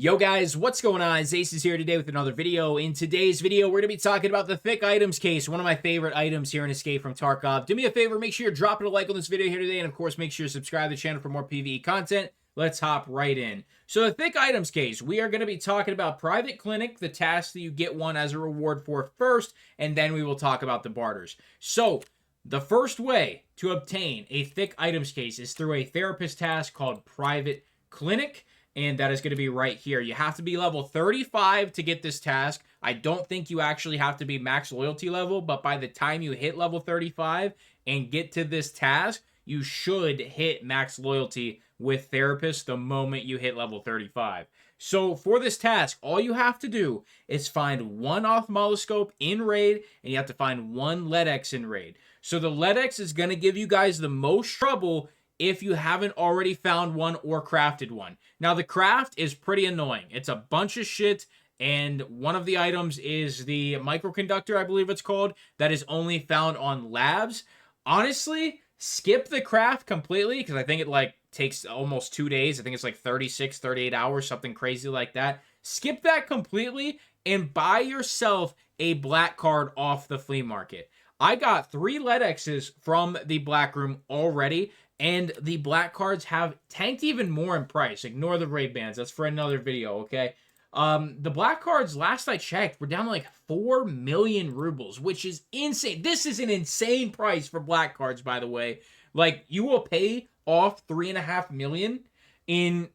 Yo guys, what's going on? Acez is here today with another video. In today's video, we're going to be talking about the THICC items case, one of my favorite items here in Escape from Tarkov. Do me a favor, make sure you're dropping a like on this video here today, and of course, make sure you subscribe to the channel for more PvE content. Let's hop right in. So the THICC items case, we are going to be talking about Private Clinic, the task that you get one as a reward for first, and then we will talk about the barters. So the first way to obtain a THICC items case is through a therapist task called Private Clinic. And that is going to be right here. You have to be level 35 to get this task. I don't think you actually have to be max loyalty level, but by the time you hit level 35 and get to this task, you should hit max loyalty with therapist the moment you hit level 35. So for this task, all you have to do is find one ophthalmoscope in raid, and you have to find one LEDX in raid. So the LEDX is going to give you guys the most trouble if you haven't already found one or crafted one. Now, the craft is pretty annoying. It's a bunch of shit, and one of the items is the microconductor, I believe it's called, that is only found on labs. Honestly, skip the craft completely, because I think it takes almost 2 days. I think it's like 36, 38 hours, something crazy like that. Skip that completely and buy yourself a black card off the flea market. I got 3 LEDXs from the black room already, and the black cards have tanked even more in price. Ignore the raid bans. That's for another video, okay? The black cards, last I checked, were down to like 4 million rubles, which is insane. This is an insane price for black cards, by the way. Like, you will pay off 3.5 million in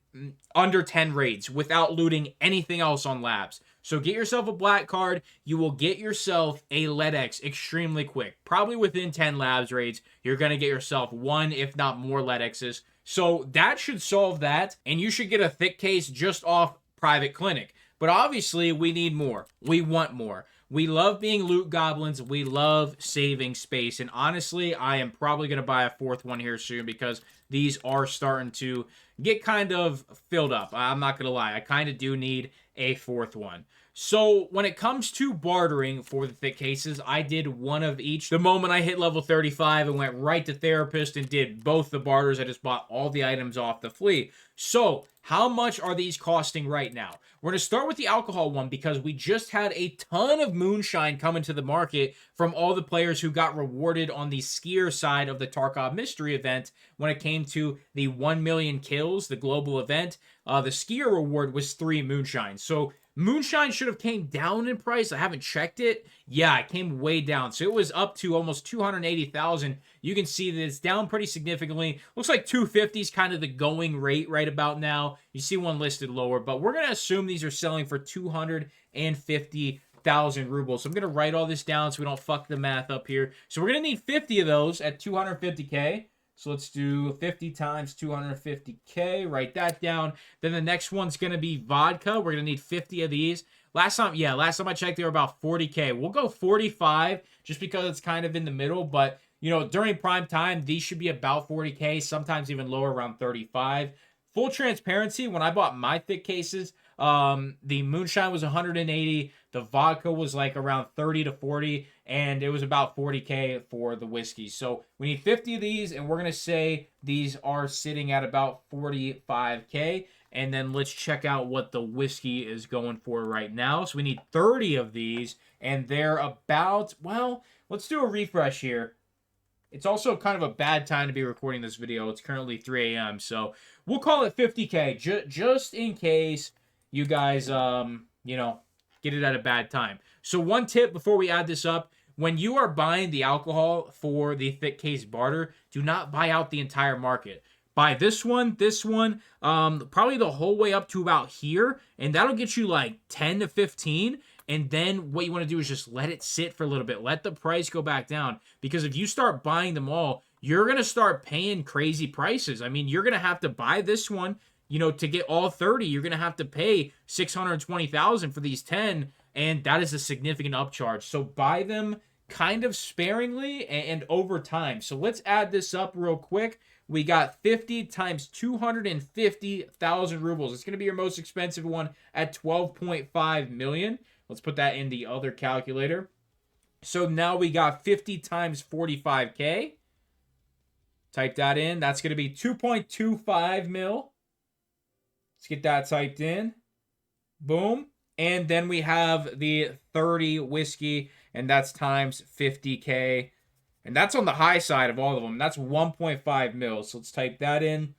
under 10 raids without looting anything else on labs. So get yourself a black card. You will get yourself a LEDX extremely quick. Probably within 10 labs raids, you're going to get yourself one, if not more LEDXs. So that should solve that. And you should get a THICC case just off Private Clinic. But obviously, we need more. We want more. We love being loot goblins. We love saving space. And honestly, I am probably going to buy a 4th one here soon because these are starting to get kind of filled up. I'm not going to lie. I kind of do need a 4th one. So when it comes to bartering for the THICC cases, I did one of each. The moment I hit level 35, I went right to therapist and did both the barters. I just bought all the items off the flea. So how much are these costing right now? We're going to start with the alcohol one because we just had a ton of moonshine come into the market from all the players who got rewarded on the skier side of the Tarkov mystery event when it came to the 1 million kills, the global event. The skier reward was 3 moonshine. So moonshine should have came down in price. I haven't checked it. Yeah, it came way down. So it was up to almost 280,000. You can see that it's down pretty significantly. Looks like 250 is kind of the going rate right about now. You see one listed lower, but we're going to assume these are selling for 250,000 rubles. So I'm going to write all this down so we don't fuck the math up here. So we're going to need 50 of those at 250K. So let's do 50 times 250K. Write that down. Then the next one's going to be vodka. We're going to need 50 of these. Last time I checked, they were about 40K. We'll go 45 just because it's kind of in the middle. But, you know, during prime time, these should be about 40K, sometimes even lower, around 35. Full transparency, when I bought my THICC cases, the moonshine was 180, the vodka was like around 30 to 40, and it was about 40K for the whiskey. So we need 50 of these, and we're going to say these are sitting at about 45K. And then let's check out what the whiskey is going for right now. So we need 30 of these, and they're about, well, let's do a refresh here. It's also kind of a bad time to be recording this video. It's currently 3 a.m., so we'll call it 50K, just in case you guys, you know, get it at a bad time. So one tip before we add this up, when you are buying the alcohol for the THICC case barter, do not buy out the entire market. Buy this one, probably the whole way up to about here, and that'll get you like 10 to 15. And then what you want to do is just let it sit for a little bit. Let the price go back down. Because if you start buying them all, you're going to start paying crazy prices. I mean, you're going to have to buy this one, you know, to get all 30. You're going to have to pay 620,000 for these 10. And that is a significant upcharge. So buy them kind of sparingly and over time. So let's add this up real quick. We got 50 times 250,000 rubles. It's going to be your most expensive one at 12.5 million. Let's put that in the other calculator. So now we got 50 times 45K. Type that in. That's going to be 2.25 mil. Let's get that typed in. Boom. And then we have the 30 whiskey, and that's times 50K. And that's on the high side of all of them. That's 1.5 mils. So let's type that in.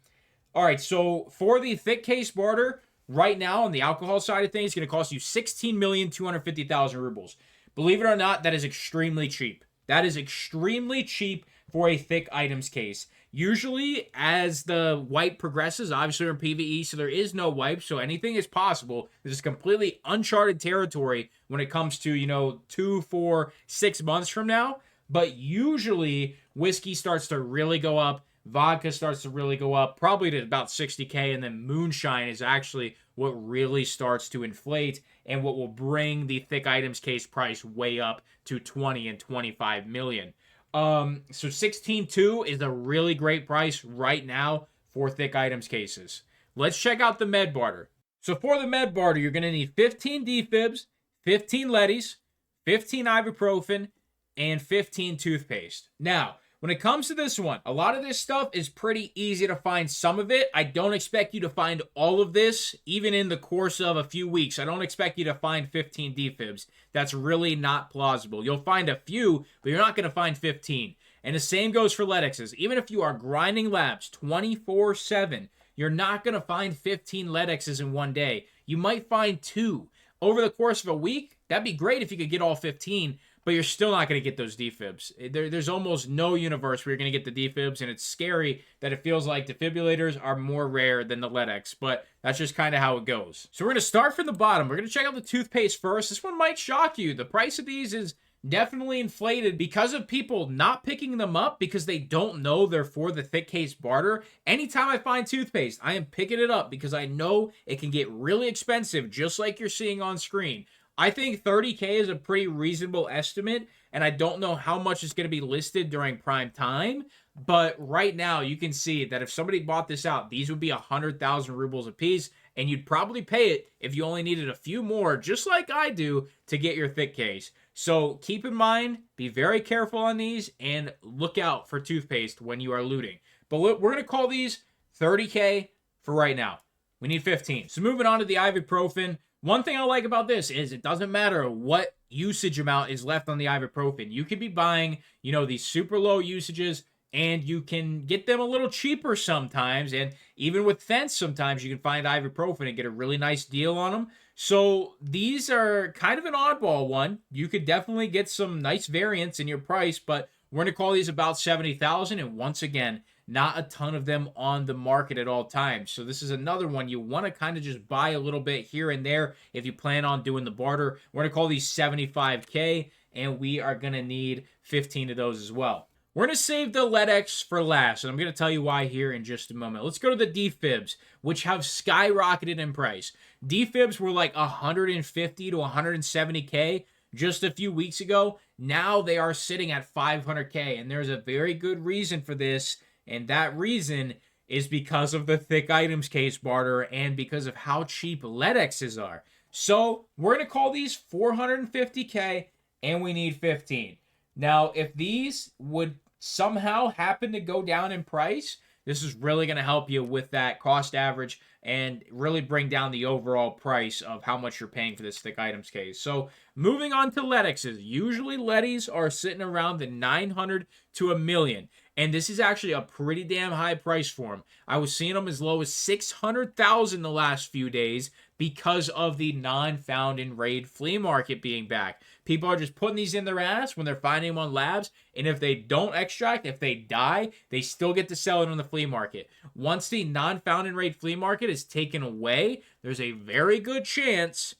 All right, so for the thick case barter, right now on the alcohol side of things, it's going to cost you 16,250,000 rubles. Believe it or not, that is extremely cheap. That is extremely cheap for a thick items case. Usually, as the wipe progresses, obviously we're in PvE, so there is no wipe, so anything is possible. This is completely uncharted territory when it comes to, 2, 4, 6 months from now. But usually, whiskey starts to really go up. Vodka starts to really go up, probably to about 60K, and then moonshine is actually what really starts to inflate and what will bring the thick items case price way up to 20 and 25 million. So 16.2 is a really great price right now for thick items cases. Let's check out the med barter. So for the med barter, you're going to need 15 defibs, 15 leadies, 15 ibuprofen, and 15 toothpaste. Now, when it comes to this one, a lot of this stuff is pretty easy to find. Some of it, I don't expect you to find all of this, even in the course of a few weeks. I don't expect you to find 15 defibs. That's really not plausible. You'll find a few, but you're not going to find 15. And the same goes for LEDXs. Even if you are grinding labs 24/7, you're not going to find 15 LEDXs in one day. You might find 2. Over the course of a week, that'd be great if you could get all 15, but you're still not going to get those defibs. There's almost no universe where you're going to get the defibs, and it's scary that it feels like defibrillators are more rare than the LEDX, but that's just kind of how it goes. So we're going to start from the bottom. We're going to check out the toothpaste first. This one might shock you. The price of these is definitely inflated because of people not picking them up because they don't know they're for the thick case barter. Anytime I find toothpaste, I am picking it up because I know it can get really expensive, just like you're seeing on screen. I think 30K is a pretty reasonable estimate, and I don't know how much is going to be listed during prime time, but right now you can see that if somebody bought this out, these would be 100,000 rubles a piece, and you'd probably pay it if you only needed a few more, just like I do, to get your thick case. So keep in mind, be very careful on these, and look out for toothpaste when you are looting. But we're going to call these 30K for right now. We need 15. So moving on to the ibuprofen. One thing I like about this is it doesn't matter what usage amount is left on the ibuprofen. You could be buying, these super low usages, and you can get them a little cheaper sometimes. And even with fence, sometimes you can find ibuprofen and get a really nice deal on them. So these are kind of an oddball one. You could definitely get some nice variance in your price, but we're going to call these about 70,000. And once again, not a ton of them on the market at all times. So this is another one you want to kind of just buy a little bit here and there if you plan on doing the barter. We're going to call these 75K, and we are going to need 15 of those as well. We're going to save the LEDX for last, and I'm going to tell you why here in just a moment. Let's go to the defibs, which have skyrocketed in price. Defibs were like 150 to 170K just a few weeks ago. Now they are sitting at 500K, and there's a very good reason for this. And that reason is because of the thick items case barter and because of how cheap LEDXs are. So we're going to call these 450K, and we need 15. Now, if these would somehow happen to go down in price, this is really going to help you with that cost average and really bring down the overall price of how much you're paying for this thick items case. So moving on to LEDXs. Usually LEDs are sitting around the 900 to $1 million. And this is actually a pretty damn high price for them. I was seeing them as low as 600,000 the last few days because of the non-found in raid flea market being back. People are just putting these in their ass when they're finding them on labs, and if they don't extract, if they die, they still get to sell it on the flea market. Once the non-found in raid flea market is taken away, there's a very good chance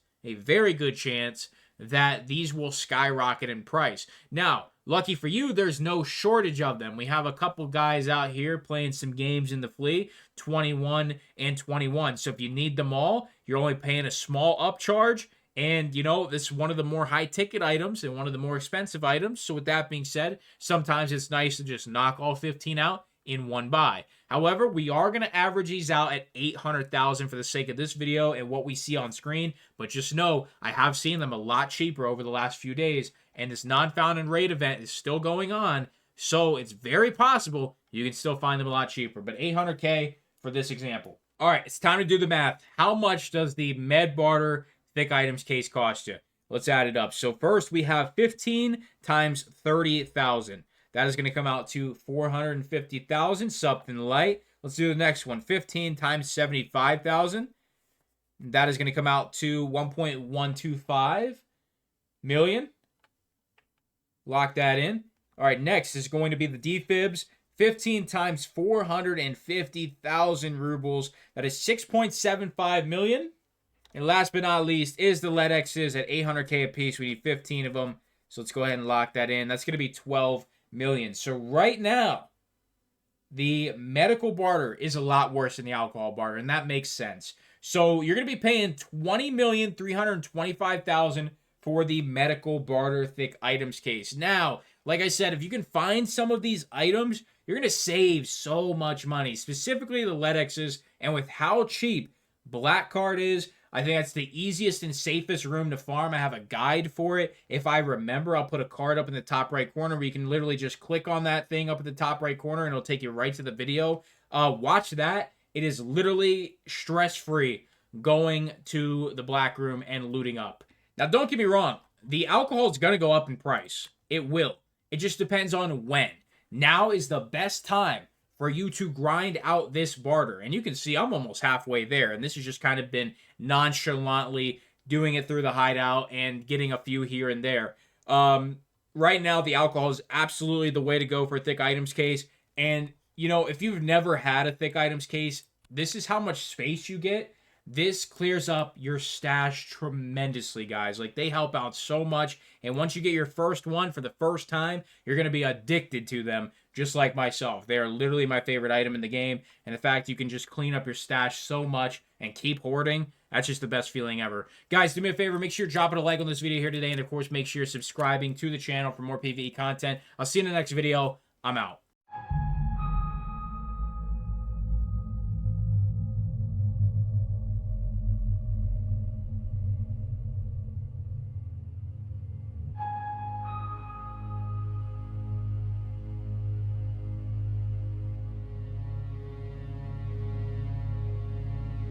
that these will skyrocket in price. Now, lucky for you, there's no shortage of them. We have a couple guys out here playing some games in the flea, 21 and 21. So if you need them all, you're only paying a small upcharge. And, this is one of the more high-ticket items and one of the more expensive items. So with that being said, sometimes it's nice to just knock all 15 out in one buy. However, we are going to average these out at 800,000 for the sake of this video and what we see on screen. But just know, I have seen them a lot cheaper over the last few days. And this non-found in raid event is still going on. So it's very possible you can still find them a lot cheaper. But 800K for this example. All right, it's time to do the math. How much does the Med Barter Thick Items case cost you? Let's add it up. So first we have 15 times 30,000. That is going to come out to 450,000, something light. Let's do the next one. 15 times 75,000. That is going to come out to 1.125 million. Lock that in. All right, next is going to be the defibs. 15 times 450,000 rubles. That is 6.75 million. And last but not least is the lead Acez at 800k a piece. We need 15 of them. So let's go ahead and lock that in. That's going to be 12 million. So right now, the medical barter is a lot worse than the alcohol barter, and that makes sense. So you're going to be paying 20,325,000 for the medical barter thick items case. Now, like I said, if you can find some of these items, you're going to save so much money, specifically the lead Acez, and with how cheap Black Card is, I think that's the easiest and safest room to farm. I have a guide for it. If I remember, I'll put a card up in the top right corner where you can literally just click on that thing up at the top right corner and it'll take you right to the video. Watch that. It is literally stress-free going to the black room and looting up. Now, don't get me wrong. The alcohol is going to go up in price. It will. It just depends on when. Now is the best time for you to grind out this barter. And you can see I'm almost halfway there. And this has just kind of been nonchalantly doing it through the hideout and getting a few here and there. Right now, the alcohol is absolutely the way to go for a thick items case. And, you know, if you've never had a thick items case, this is how much space you get. This clears up your stash tremendously, guys. Like, they help out so much. And once you get your first one for the first time, you're going to be addicted to them, just like myself. They are literally my favorite item in the game. And the fact you can just clean up your stash so much and keep hoarding, that's just the best feeling ever. Guys, do me a favor. Make sure you're dropping a like on this video here today. And, of course, make sure you're subscribing to the channel for more PvE content. I'll see you in the next video. I'm out.